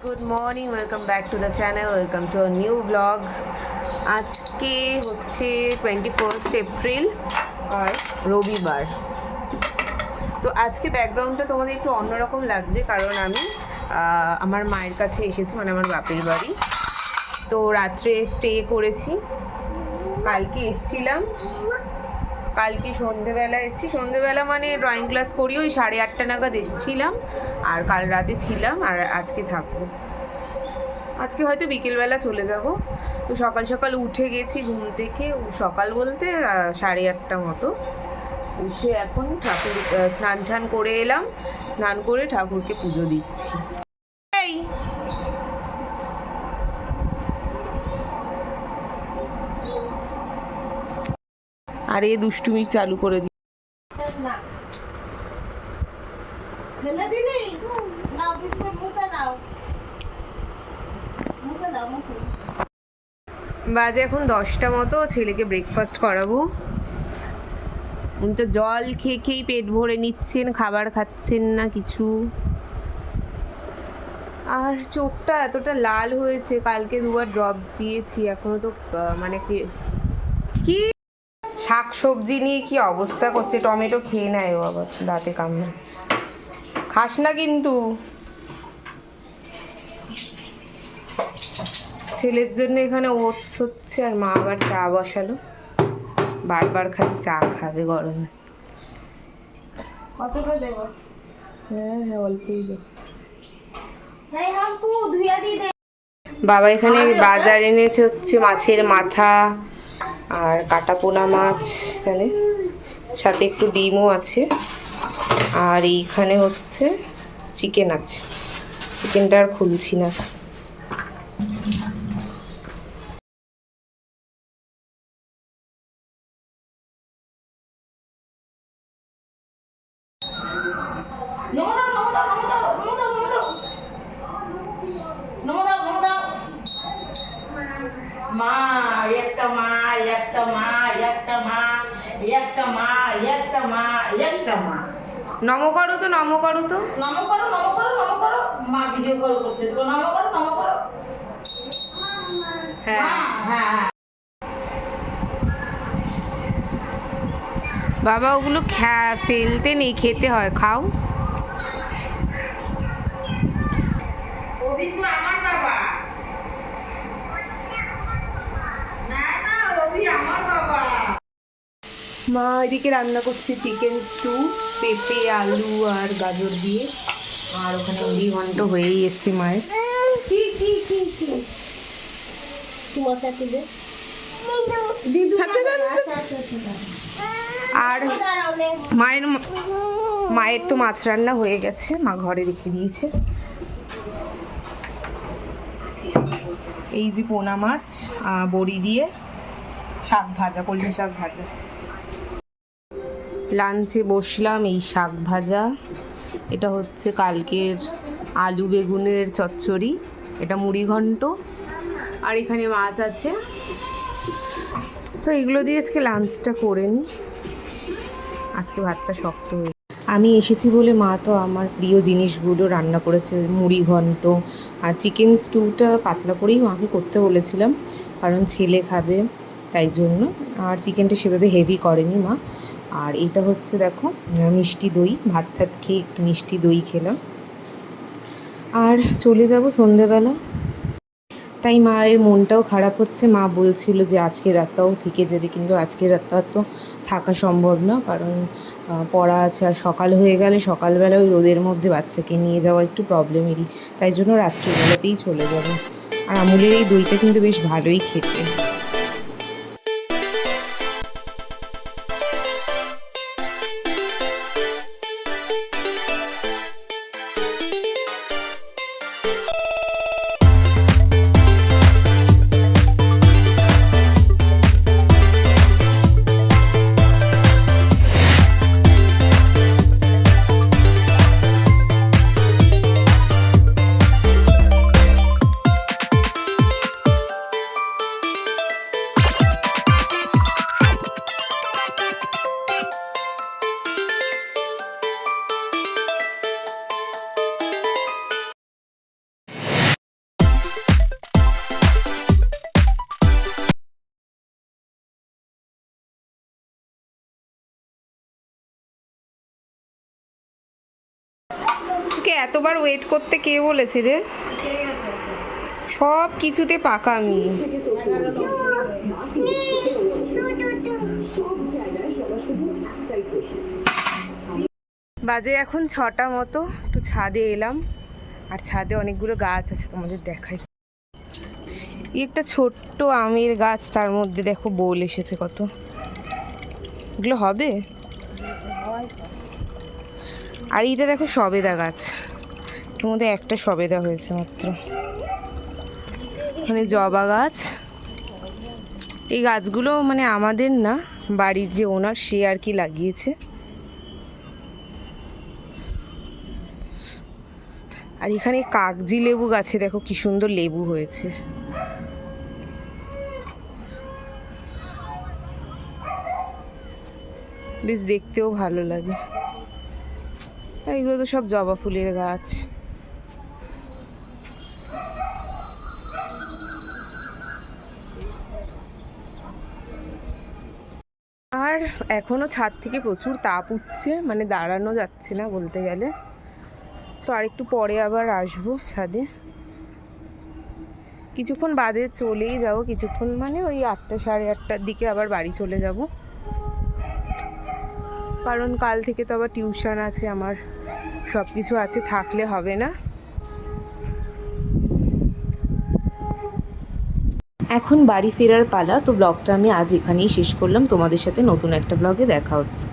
Good morning, welcome back to the channel, welcome to a new blog. আজকে হচ্ছে 21 April আর রবিবার। তো আজকে ব্যাকগ্রাউন্ডটা তোমাদের একটু অন্যরকম লাগবে, কারণ আমি আমার মায়ের কাছে এসেছি, মানে আমার বাপের বাড়ি। তো রাত্রে স্টে করেছি। কালকে এসছিলাম, কালকে সন্ধেবেলা এসেছি। সন্ধেবেলা মানে ড্রয়িং ক্লাস করি, ওই 8:30 নাগাদ এসেছিলাম, আর কাল রাতে ছিলাম, আর আজকে থাকবো। আজকে হয়তো বিকেলবেলা চলে যাব। তো সকাল সকাল উঠে গেছি ঘুম থেকে, সকাল বলতে 8:30 মতো উঠে এখন ঠাকুর স্নান টান করে এলাম। স্নান করে ঠাকুরকে পুজো দিচ্ছি। এই আর এ দুষ্টুমি চালু করে দিই। বাজে এখন 10টা মতো, ছেলেকে ব্রেকফাস্ট করাবো। উনি তো জল খেয়ে খেয়েই পেট ভরে নিচ্ছেন, খাবার খাচ্ছেন না কিছু। আর চোখটা এতটা লাল হয়েছে, কালকে 2বার ড্রপস দিয়েছি, এখনো তো মানে কি শাক সবজি নিয়ে কি অবস্থা করছে। টমেটো খেয়ে নেয় ও, আবার দাঁতে কামড়ে। খাস না কিন্তু। ছেলের জন্য এখানে ওটস হচ্ছে, আর মা আবার চা বসালো। বারবার খালি চা খাবে গরমে। কতটা দেব? হ্যাঁ হ্যাঁ, অল্পই দে। দে। বাবা এখানে বাজার এনেছে হচ্ছে মাছের মাথা আর কাটা পোনা মাছ, এখানে সাথে একটু ডিমও আছে। আর এইখানে হচ্ছে চিকেন আছে, চিকেনটা আর খুলছি না। মা একটা মা একটা মা একটা মা একটা মা একটা মা একটা মা। নম করো তো, নম করো তো। নম করো নম করো নম করো। মা ভিডিও কল করছে, তো নম করো নম করো। হ্যাঁ হ্যাঁ বাবা, ওগুলো ফেলতে নেই, খেতে হয়, খাও। রবি তো আমার বাবা। না না, রবি আমার বাবা। মা এদিকে রান্না করছে চিকেন স্টু, পেঁপে আলু আর গাজর দিয়ে। আর ওখানে মুড়ি ঘন্ট হয়েই এসছে মায়ের। কি কি কি কি তোমাকে দে। আর মায়ের তো মাছ রান্না হয়ে গেছে, মা ঘরে রেখে দিয়েছে। এই যে পোনা মাছ বড়ি দিয়ে শাক ভাজা, কলমি শাক ভাজা। লাঞ্চে বসলাম, এই শাক ভাজা, এটা হচ্ছে কালকের আলু বেগুনের চচ্চড়ি, এটা মুড়ি ঘন্ট, আর এখানে মাছ আছে। তো এগুলো দিয়ে আজকে লাঞ্চটা করে নিই। আজকে ভাতটা শক্ত হয়ে, আমি এসেছি বলে মা তো আমার প্রিয় জিনিসগুলো রান্না করেছে, মুড়ি ঘন্ট আর চিকেন স্টুটা পাতলা করেই মাকে করতে বলেছিলাম, কারণ ছেলে খাবে তাই জন্য। আর চিকেনটা সেভাবে হেভি করেনি মা। আর এটা হচ্ছে দেখো মিষ্টি দই, ভাত টাত খেয়ে একটু মিষ্টি দই খেলাম। আর চলে যাব সন্ধেবেলা, তাই মায়ের মনটাও খারাপ হচ্ছে। মা বলছিল যে আজকের রাতটাও থেকে যেতে, কিন্তু আজকের রাতটা তো থাকা সম্ভব না, কারণ পড়া আছে। আর সকাল হয়ে গেলে সকালবেলা ওই রোদের মধ্যে বাচ্চাকে নিয়ে যাওয়া একটু প্রবলেমেরই, তাই জন্য রাত্রিবেলাতেই চলে যাব। আর আমুলের এই দইটা কিন্তু বেশ ভালোই খেতে। এতবার ওয়েট করতে কে বলেছে রে? সব কিছুতে পাকামি। বাজে এখন 6টা মতো, একটু ছাদে এলাম। আর ছাদে অনেকগুলো গাছ আছে, তোমাদের দেখাই। এই একটা ছোট্ট আমের গাছ, তার মধ্যে দেখো বোল এসেছে কত। এগুলো হবে। আর এইটা দেখো সবেদা গাছ, এর মধ্যে একটা সবেদা হয়েছে মাত্র। এখানে জবা গাছ। এই গাছগুলো মানে আমাদের না, বাড়ির যে ওনার সে আর কি লাগিয়েছে। আর এখানে কাগজি লেবু গাছে দেখো কি সুন্দর লেবু হয়েছে। বেশ দেখতেও ভালো লাগে। আর এগুলো তো সব জবা ফুলের গাছ। আর এখনো ছাদ থেকে প্রচুর তাপ উঠছে, মানে দাঁড়ানো যাচ্ছে না বলতে গেলে। তো আর একটু পরে আবার আসবো ছাদে, কিছুক্ষণ বাদে চলেই যাব। কিছুক্ষণ মানে ওই 8টা সাড়ে 8টার দিকে আবার বাড়ি চলে যাব, কারণ কাল থেকে তো আবার টিউশন আছে আমার, সব কিছু আছে, থাকলে হবে না। এখন বাড়ি ফেরার পালা। তো ব্লগটা আমি আজ এখানেই শেষ করলাম। তোমাদের সাথে নতুন একটা ব্লগে দেখা হচ্ছে।